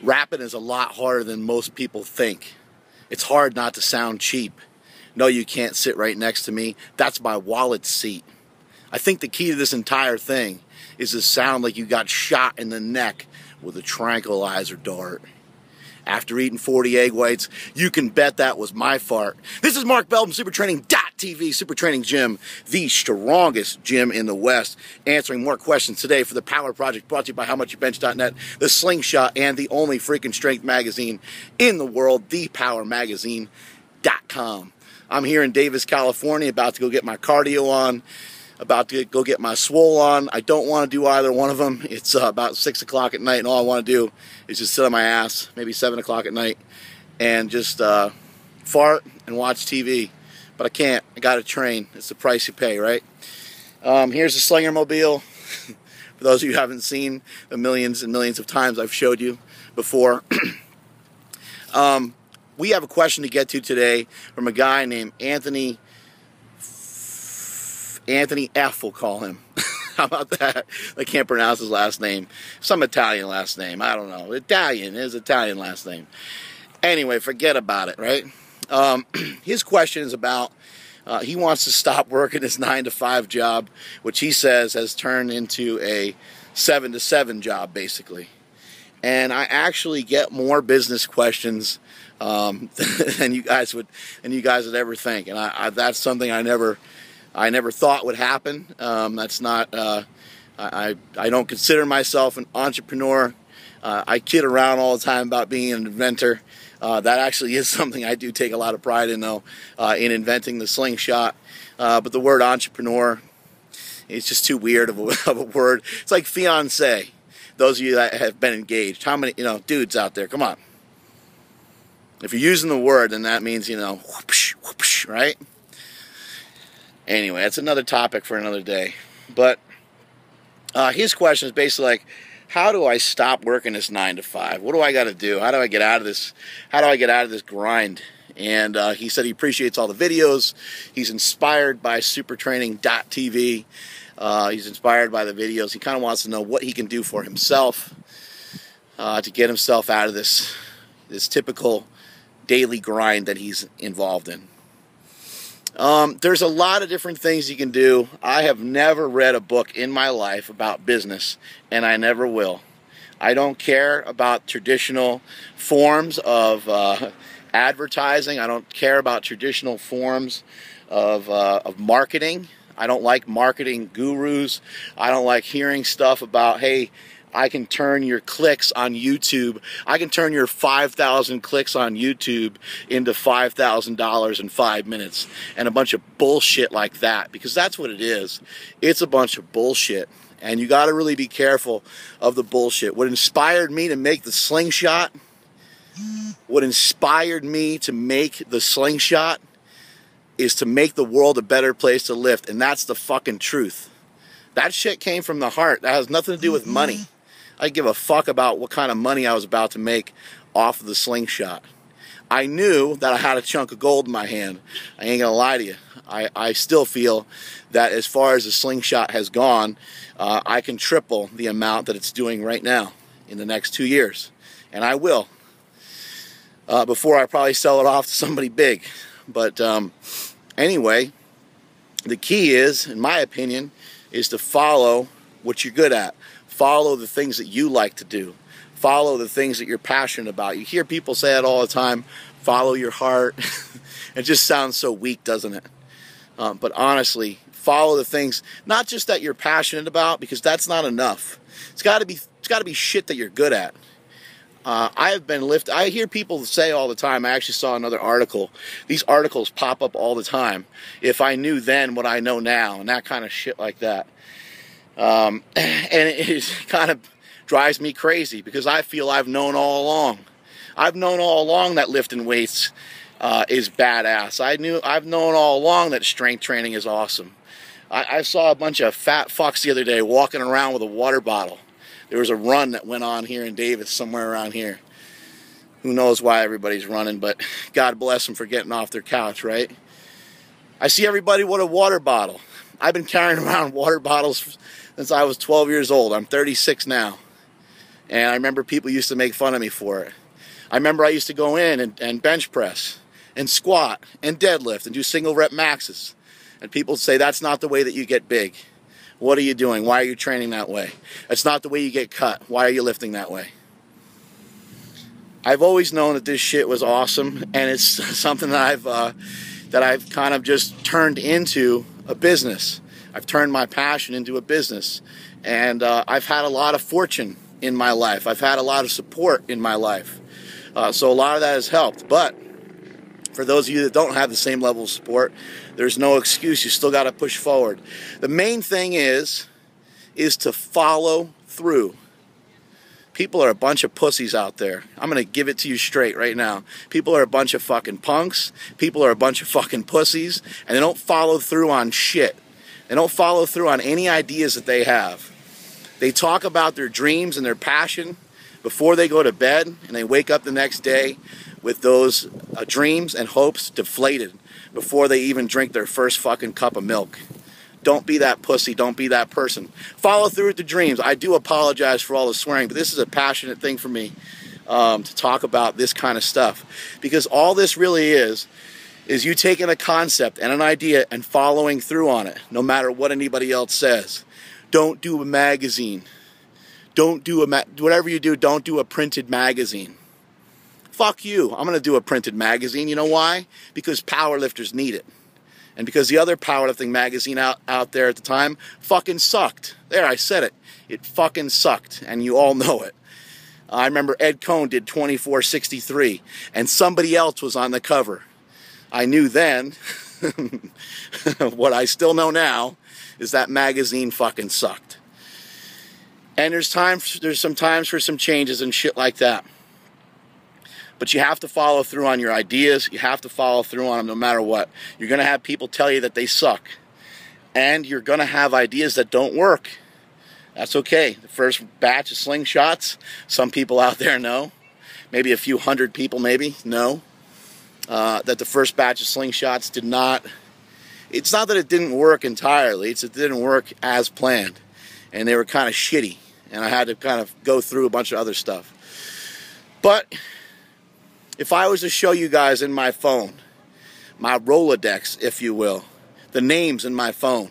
Rapping is a lot harder than most people think. It's hard not to sound cheap. No, you can't sit right next to me. That's my wallet seat. I think the key to this entire thing is to sound like you got shot in the neck with a tranquilizer dart. After eating 40 egg whites, you can bet that was my fart. This is Mark Bell from SuperTraining.tv, Super Training Gym, the strongest gym in the West, answering more questions today for the Power Project, brought to you by HowMuchYouBench.net, the Slingshot, and the only freaking strength magazine in the world, thepowermagazine.com. I'm here in Davis, California, about to go get my cardio on, about to go get my swole on. I don't want to do either one of them. It's about 6 o'clock at night, and all I want to do is just sit on my ass, maybe 7 o'clock at night, and just fart and watch TV. But I can't. I got to train. It's the price you pay, right? Here's the Slinger Mobile. For those of you who haven't seen the millions and millions of times I've showed you before. We have a question to get to today from a guy named Anthony F, we'll call him. How about that? I can't pronounce his last name. Some Italian last name. I don't know. His Italian last name. Anyway, forget about it, right? His question is about, he wants to stop working his 9-to-5 job, which he says has turned into a 7-to-7 job, basically. And I actually get more business questions than you guys would ever think. And that's something I never thought would happen. That's not. I don't consider myself an entrepreneur. I kid around all the time about being an inventor. That actually is something I do take a lot of pride in, though, in inventing the slingshot. But the word entrepreneur is just too weird of a word. It's like fiancé. Those of you that have been engaged, how many dudes out there? Come on. If you're using the word, then that means whoopsh, whoopsh, right? Anyway, that's another topic for another day. But his question is basically like, how do I stop working this 9-to-5? What do I got to do? How do I get out of this? How do I get out of this grind? And he said he appreciates all the videos. He's inspired by SuperTraining.tv. He's inspired by the videos. He kind of wants to know what he can do for himself to get himself out of this typical daily grind that he's involved in. There's a lot of different things you can do. I have never read a book in my life about business, and I never will. I don't care about traditional forms of advertising. I don't care about traditional forms of marketing. I don't like marketing gurus. I don't like hearing stuff about, hey, I can turn your clicks on YouTube. I can turn your 5,000 clicks on YouTube into $5,000 in 5 minutes. And a bunch of bullshit like that. Because that's what it is. It's a bunch of bullshit. And you got to really be careful of the bullshit. What inspired me to make the slingshot, is to make the world a better place to live. And that's the fucking truth. That shit came from the heart. That has nothing to do with money. I give a fuck about what kind of money I was about to make off of the slingshot. I knew that I had a chunk of gold in my hand. I ain't gonna lie to you. I still feel that as far as the slingshot has gone, I can triple the amount that it's doing right now in the next 2 years. And I will. Before I probably sell it off to somebody big. But anyway, the key is, in my opinion, is to follow what you're good at. Follow the things that you like to do. Follow the things that you're passionate about. You hear people say it all the time, follow your heart. It just sounds so weak, doesn't it? But honestly, follow the things, not just that you're passionate about, because that's not enough. It's got to be shit that you're good at. I hear people say all the time, I actually saw another article. These articles pop up all the time. If I knew then what I know now, and that kind of shit like that. And it kind of drives me crazy because I feel I've known all along. I've known all along that lifting weights is badass. I've known all along that strength training is awesome. I saw a bunch of fat fucks the other day walking around with a water bottle. There was a run that went on here in Davis, somewhere around here. Who knows why everybody's running, but God bless them for getting off their couch, right? I see everybody with a water bottle. I've been carrying around water bottles since I was 12 years old. I'm 36 now. And I remember people used to make fun of me for it. I remember I used to go in and bench press and squat and deadlift and do single rep maxes. And people would say, that's not the way that you get big. What are you doing? Why are you training that way? That's not the way you get cut. Why are you lifting that way? I've always known that this shit was awesome, and it's something that I've kind of just turned into a business. I've turned my passion into a business, and I've had a lot of fortune in my life. I've had a lot of support in my life, so a lot of that has helped. But for those of you that don't have the same level of support, there's no excuse. You still got to push forward. The main thing is to follow through. People are a bunch of pussies out there. I'm going to give it to you straight right now. People are a bunch of fucking punks. People are a bunch of fucking pussies. And they don't follow through on shit. They don't follow through on any ideas that they have. They talk about their dreams and their passion before they go to bed. And they wake up the next day with those dreams and hopes deflated before they even drink their first fucking cup of milk. Don't be that pussy. Don't be that person. Follow through with the dreams. I do apologize for all the swearing, but this is a passionate thing for me to talk about this kind of stuff. Because all this really is you taking a concept and an idea and following through on it, no matter what anybody else says. Don't do a magazine. Whatever you do, don't do a printed magazine. Fuck you. I'm going to do a printed magazine. You know why? Because powerlifters need it. And because the other powerlifting magazine out there at the time fucking sucked. There, I said it. It fucking sucked, and you all know it. I remember Ed Cohn did 2463, and somebody else was on the cover. I knew then, what I still know now, is that magazine fucking sucked. And there's some times for some changes and shit like that. But you have to follow through on your ideas. You have to follow through on them no matter what. You're going to have people tell you that they suck. And you're going to have ideas that don't work. That's okay. The first batch of slingshots, some people out there know. Maybe a few hundred people maybe know. That the first batch of slingshots did not... It's not that it didn't work entirely. It's that it didn't work as planned. And they were kind of shitty. And I had to kind of go through a bunch of other stuff. But... if I was to show you guys in my phone, my Rolodex, if you will, the names in my phone,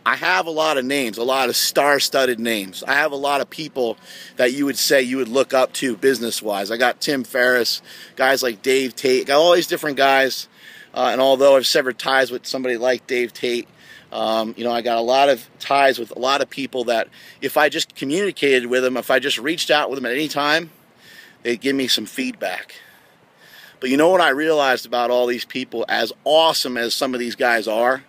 I have a lot of names, a lot of star-studded names. I have a lot of people that you would say you would look up to business-wise. I got Tim Ferriss, guys like Dave Tate, got all these different guys. And although I've severed ties with somebody like Dave Tate, I got a lot of ties with a lot of people that if I just communicated with them, if I just reached out with them at any time, they'd give me some feedback. But you know what I realized about all these people, as awesome as some of these guys are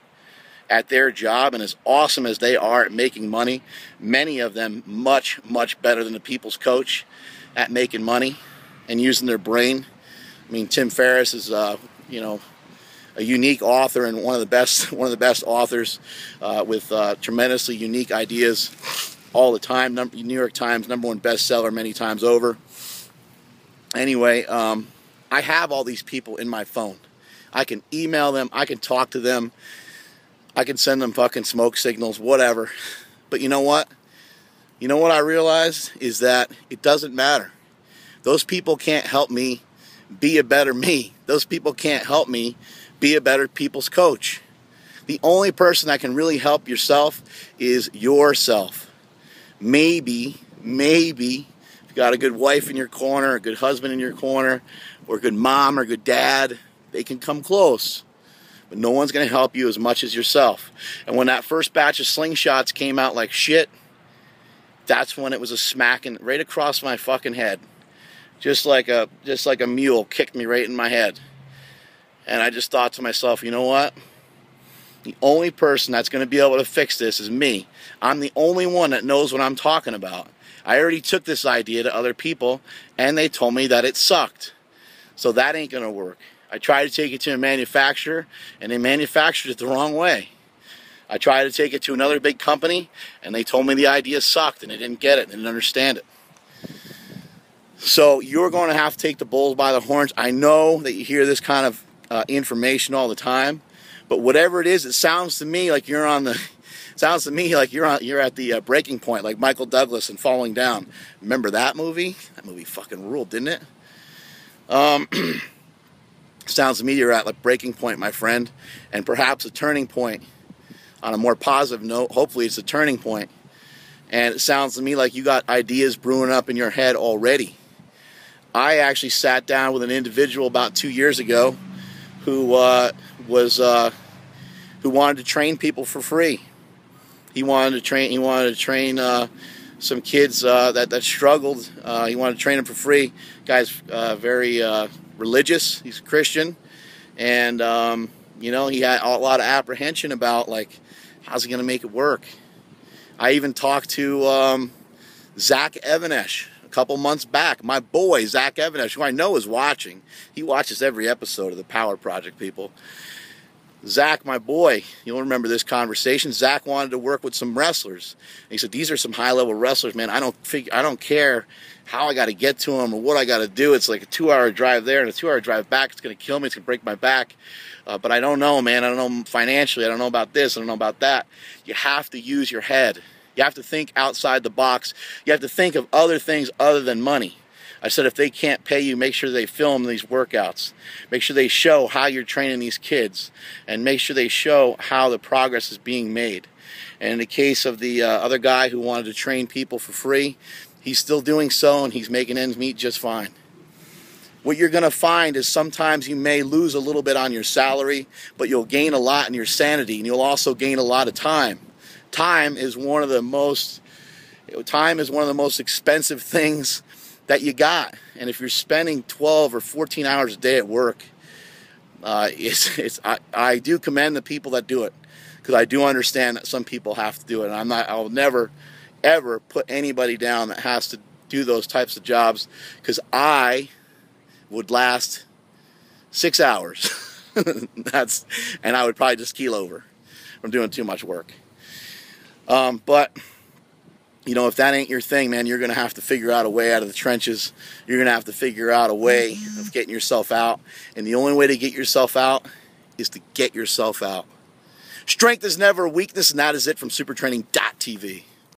at their job and as awesome as they are at making money, many of them much, much better than the people's coach at making money and using their brain. I mean, Tim Ferriss is, a unique author and one of the best authors with tremendously unique ideas all the time. New York Times #1 bestseller many times over. Anyway, I have all these people in my phone. I can email them. I can talk to them. I can send them fucking smoke signals, whatever. But you know what? You know what I realized is that it doesn't matter. Those people can't help me be a better me. Those people can't help me be a better people's coach. The only person that can really help yourself is yourself. Maybe, if you got a good wife in your corner, a good husband in your corner, or a good mom or a good dad, they can come close. But no one's going to help you as much as yourself. And when that first batch of slingshots came out like shit, that's when it was a smacking right across my fucking head. Just like a mule kicked me right in my head. And I just thought to myself, you know what? The only person that's going to be able to fix this is me. I'm the only one that knows what I'm talking about. I already took this idea to other people, and they told me that it sucked. So that ain't going to work. I tried to take it to a manufacturer, and they manufactured it the wrong way. I tried to take it to another big company, and they told me the idea sucked, and they didn't get it, they didn't understand it. So you're going to have to take the bulls by the horns. I know that you hear this kind of information all the time, but whatever it is, it sounds to me like you're on the Sounds to me like you're at the breaking point, like Michael Douglas in Falling Down. Remember that movie? That movie fucking ruled, didn't it? Sounds to me you're at like breaking point, my friend, and perhaps a turning point. On a more positive note, hopefully it's a turning point. And it sounds to me like you got ideas brewing up in your head already. I actually sat down with an individual about 2 years ago who wanted to train people for free. He wanted to train some kids that struggled. He wanted to train them for free. Guy's very religious. He's a Christian, and you know, he had a lot of apprehension about like, how's he going to make it work? I even talked to Zach Evanesh a couple months back. My boy, Zach Evanesh, who I know is watching. He watches every episode of the Power Project, people. Zach, my boy, you'll remember this conversation. Zach wanted to work with some wrestlers. And he said, these are some high-level wrestlers, man. I don't care how I got to get to them or what I got to do. It's like a 2-hour drive there and a 2-hour drive back. It's going to kill me. It's going to break my back. But I don't know, man. I don't know financially. I don't know about this. I don't know about that. You have to use your head. You have to think outside the box. You have to think of other things other than money. I said if they can't pay you, make sure they film these workouts. Make sure they show how you're training these kids. And make sure they show how the progress is being made. And in the case of the other guy who wanted to train people for free, he's still doing so and he's making ends meet just fine. What you're going to find is sometimes you may lose a little bit on your salary, but you'll gain a lot in your sanity, and you'll also gain a lot of time. Time is one of the most expensive things that you got. And if you're spending 12 or 14 hours a day at work, I do commend the people that do it, because I do understand that some people have to do it. And I'll never, ever put anybody down that has to do those types of jobs, because I would last 6 hours. And I would probably just keel over from doing too much work. But you know, if that ain't your thing, man, you're going to have to figure out a way out of the trenches. You're going to have to figure out a way of getting yourself out. And the only way to get yourself out is to get yourself out. Strength is never a weakness, and that is it from supertraining.tv.